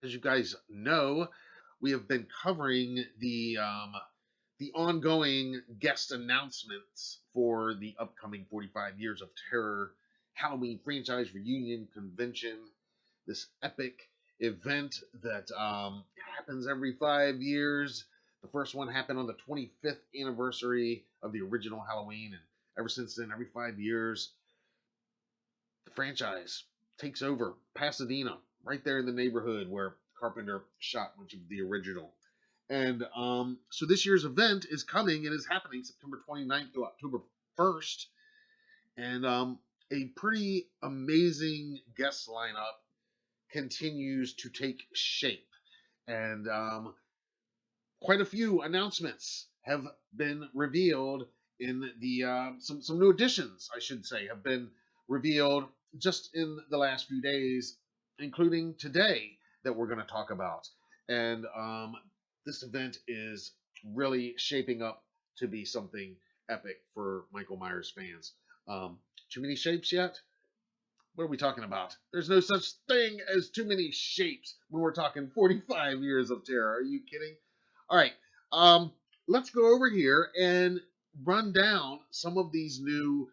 As you guys know, we have been covering the ongoing guest announcements for the upcoming 45 Years of Terror Halloween franchise reunion convention. This epic event that happens every 5 years. The first one happened on the 25th anniversary of the original Halloween, and ever since then, every 5 years, the franchise takes over Pasadena, right there in the neighborhood where Carpenter shot much of the original. And so this year's event is coming and is happening September 29th to October 1st. And a pretty amazing guest lineup continues to take shape. And quite a few announcements have been revealed in the some new additions, I should say, have been revealed just in the last few days, including today that we're going to talk about. And this event is really shaping up to be something epic for Michael Myers fans. Too many shapes yet? What are we talking about? There's no such thing as too many shapes when we're talking 45 years of terror. Are you kidding? All right. Um, let's go over here and run down some of these new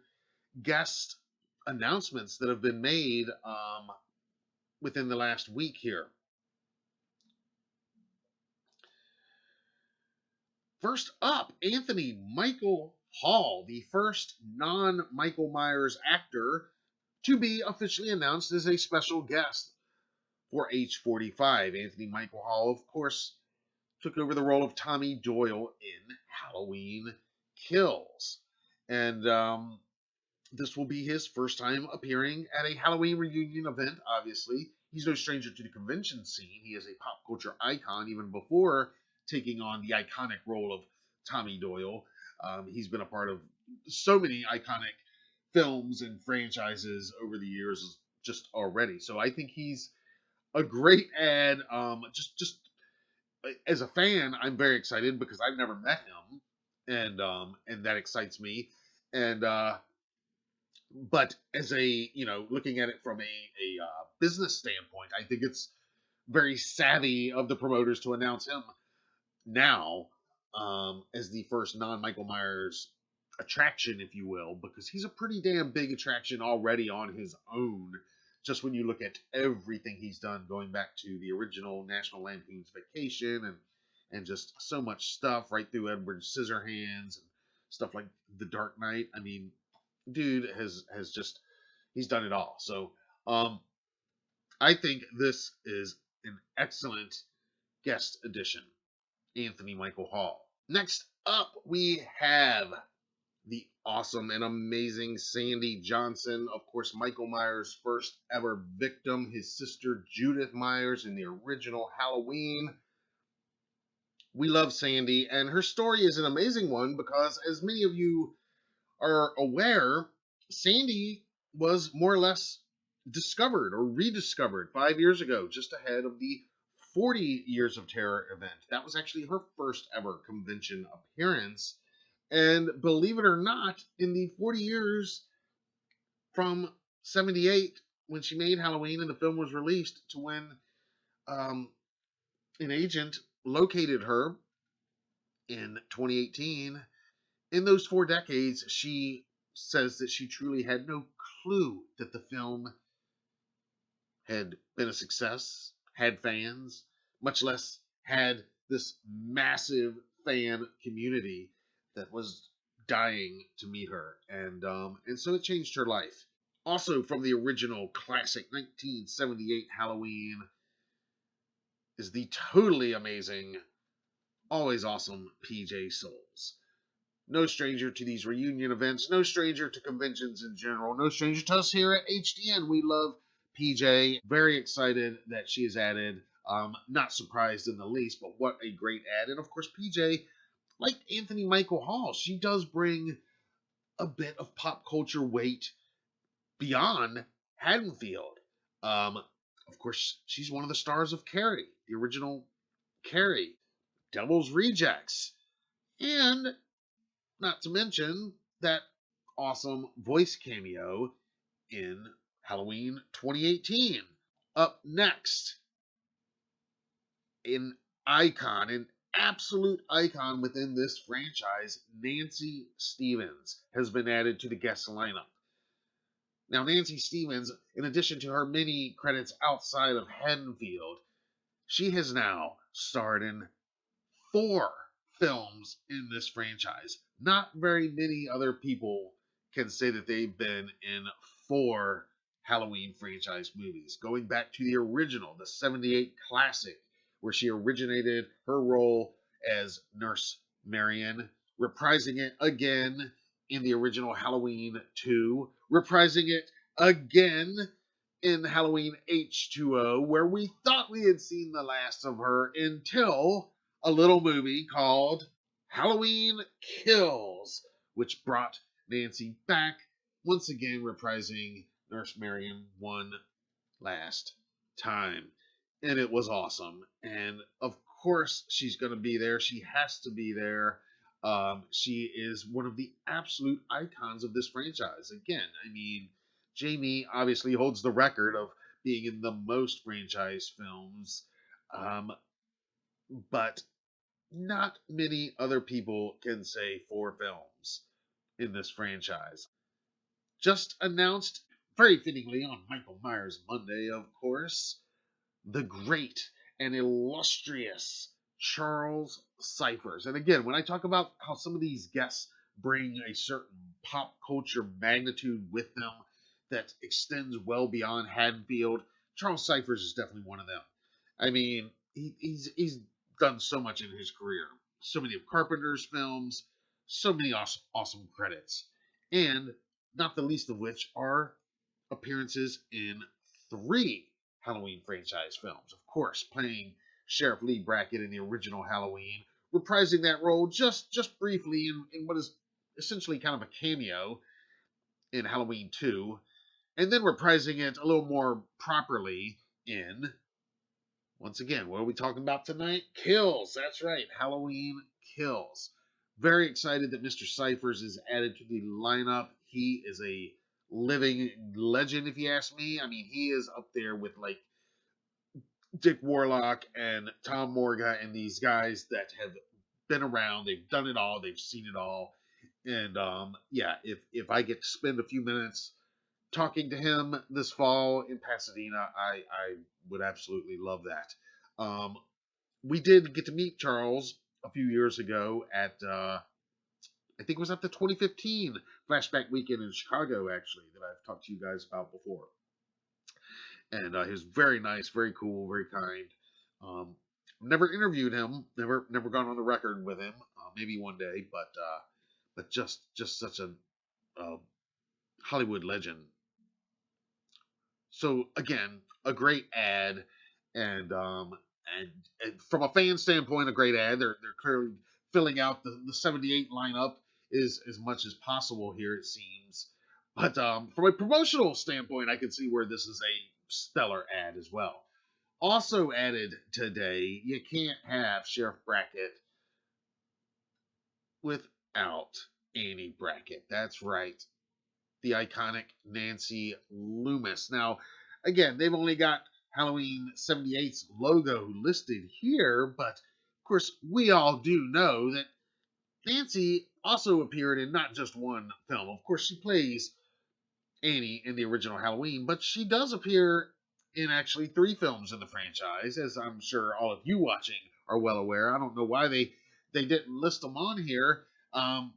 guest announcements that have been made within the last week here. First up, Anthony Michael Hall, the first non Michael Myers actor to be officially announced as a special guest for H45. Anthony Michael Hall, of course, took over the role of Tommy Doyle in Halloween Kills. And this will be his first time appearing at a Halloween reunion event, obviously. He's no stranger to the convention scene. He is a pop culture icon even before taking on the iconic role of Tommy Doyle. He's been a part of so many iconic films and franchises over the years just already. So I think he's a great ad. Just as a fan, I'm very excited because I've never met him, and that excites me. And but as a looking at it from a business standpoint, I think it's very savvy of the promoters to announce him now as the first non Michael Myers attraction, if you will, because he's a pretty damn big attraction already on his own. Just when you look at everything he's done, going back to the original National Lampoon's Vacation and just so much stuff right through Edward Scissorhands and stuff like The Dark Knight. I mean, dude has just he's done it all. So I think this is an excellent guest addition, Anthony Michael Hall. Next up, we have the awesome and amazing Sandy Johnson. Of course, Michael Myers' first ever victim, his sister Judith Myers in the original Halloween. We love Sandy, and her story is an amazing one because, as many of you are aware, Sandy was more or less discovered or rediscovered 5 years ago, just ahead of the 40 Years of Terror event. That was actually her first ever convention appearance. And believe it or not, in the 40 years from 78, when she made Halloween and the film was released, to when um, an agent located her in 2018, in those 4 decades, she says that she truly had no clue that the film had been a success, had fans, much less had this massive fan community that was dying to meet her, and so it changed her life. Also, from the original classic 1978 Halloween is the totally amazing, always awesome PJ Souls. No stranger to these reunion events, no stranger to conventions in general, no stranger to us here at HDN. We love PJ. Very excited that she is added. Not surprised in the least, but what a great ad. And of course, PJ, like Anthony Michael Hall, she does bring a bit of pop culture weight beyond Haddonfield. Of course, she's one of the stars of Carrie, the original Carrie, Devil's Rejects, and not to mention that awesome voice cameo in Halloween 2018. Up next, an icon, an absolute icon within this franchise, Nancy Stevens, has been added to the guest lineup. Now, Nancy Stevens, in addition to her many credits outside of Haddonfield, she has now starred in 4 films in this franchise. Not very many other people can say that they've been in 4 Halloween franchise movies, going back to the original, the 78 classic, where she originated her role as Nurse Marion, reprising it again in the original Halloween 2, reprising it again in Halloween H2O, where we thought we had seen the last of her until a little movie called Halloween Kills, which brought Nancy back, once again reprising Nurse Marion one last time. And it was awesome. And of course, she's going to be there. She has to be there. She is one of the absolute icons of this franchise. Again, I mean, Jamie obviously holds the record of being in the most franchise films, but not many other people can say 4 films in this franchise. Just announced, very fittingly, on Michael Myers Monday, of course, the great and illustrious Charles Cyphers. And again, when I talk about how some of these guests bring a certain pop culture magnitude with them that extends well beyond Haddonfield, Charles Cyphers is definitely one of them. I mean, he's done so much in his career. So many of Carpenter's films, so many awesome credits. And not the least of which are appearances in 3 Halloween franchise films. Of course, playing Sheriff Lee Brackett in the original Halloween, reprising that role just briefly in what is essentially kind of a cameo in Halloween 2, and then reprising it a little more properly in, once again, what are we talking about tonight? Kills. That's right, Halloween Kills. Very excited that Mr. Cyphers is added to the lineup. He is a living legend, if you ask me. I mean, he is up there with like Dick Warlock and Tom Morga and these guys that have been around. They've done it all. They've seen it all. And yeah, if I get to spend a few minutes talking to him this fall in Pasadena, I would absolutely love that. We did get to meet Charles a few years ago at I think it was at the 2015 Flashback Weekend in Chicago, actually, that I've talked to you guys about before. And he was very nice, very cool, very kind. Never interviewed him, never gone on the record with him. Maybe one day, but just such a Hollywood legend. So again, a great ad, and and from a fan standpoint, a great ad. They're clearly filling out the 78 lineup is as much as possible here, it seems. But from a promotional standpoint, I can see where this is a stellar ad as well. Also added today, you can't have Sheriff Brackett without Annie Brackett. That's right, the iconic Nancy Loomis. Now, again, they've only got Halloween 78's logo listed here, but of course, we all do know that Nancy also appeared in not just one film. Of course, she plays Annie in the original Halloween, but she does appear in actually 3 films in the franchise, as I'm sure all of you watching are well aware. I don't know why they didn't list them on here. Of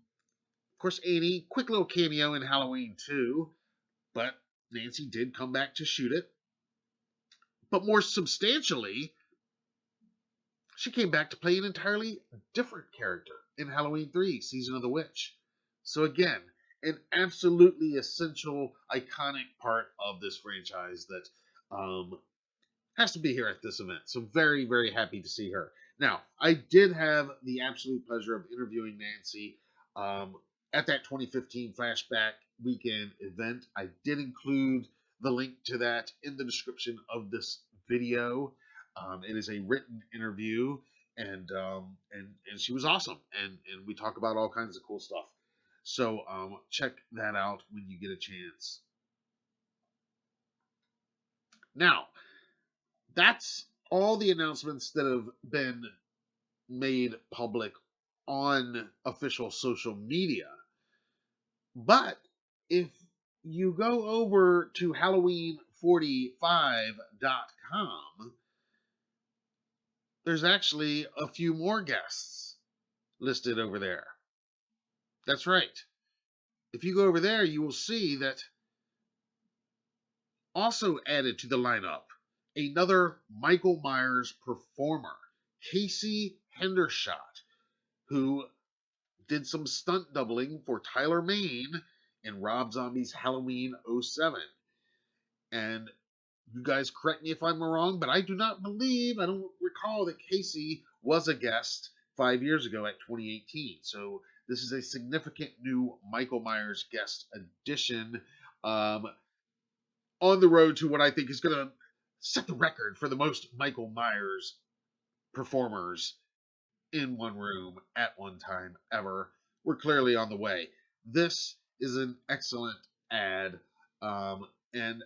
course, Annie, quick little cameo in Halloween 2, but Nancy did come back to shoot it. But more substantially, she came back to play an entirely different character in Halloween 3, Season of the Witch. So again, an absolutely essential, iconic part of this franchise that has to be here at this event. So very, very happy to see her. Now, I did have the absolute pleasure of interviewing Nancy at that 2015 Flashback Weekend event. I did include the link to that in the description of this video. It is a written interview, and she was awesome, and we talk about all kinds of cool stuff. So check that out when you get a chance. Now, that's all the announcements that have been made public on official social media. But if you go over to Halloween45.com, there's actually a few more guests listed over there. That's right. If you go over there, you will see that also added to the lineup, another Michael Myers performer, Casey Hendershot, who did some stunt doubling for Tyler Mane in Rob Zombie's Halloween '07. And you guys correct me if I'm wrong, but I don't recall that Casey was a guest 5 years ago at 2018. So this is a significant new Michael Myers guest addition, on the road to what I think is going to set the record for the most Michael Myers performers in one room at one time ever. We're clearly on the way. This is an excellent ad, and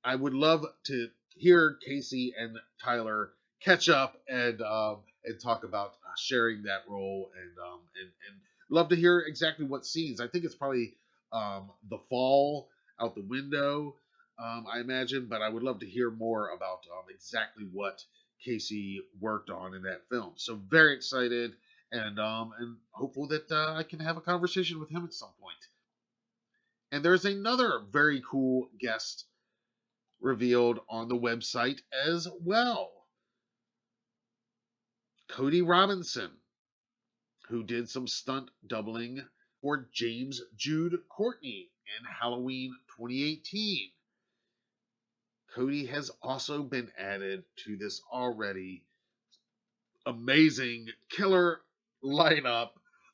I would love to hear Casey and Tyler catch up and talk about sharing that role, and love to hear exactly what scenes. I think it's probably the fall out the window, I imagine, but I would love to hear more about exactly what Casey worked on in that film. So very excited and hopeful that I can have a conversation with him at some point. And there's another very cool guest revealed on the website as well. Cody Robinson, who did some stunt doubling for James Jude Courtney in Halloween 2018. Cody has also been added to this already amazing killer lineup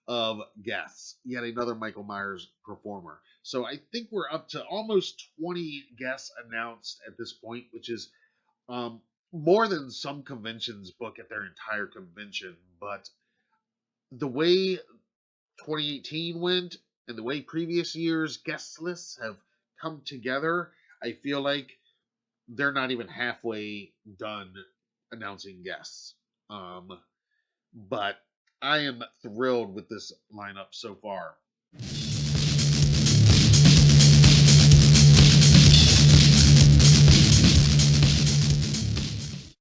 of guests. Yet another Michael Myers performer. So I think we're up to almost 20 guests announced at this point, which is more than some conventions book at their entire convention. But the way 2018 went and the way previous years' guest lists have come together, I feel like they're not even halfway done announcing guests. But I am thrilled with this lineup so far.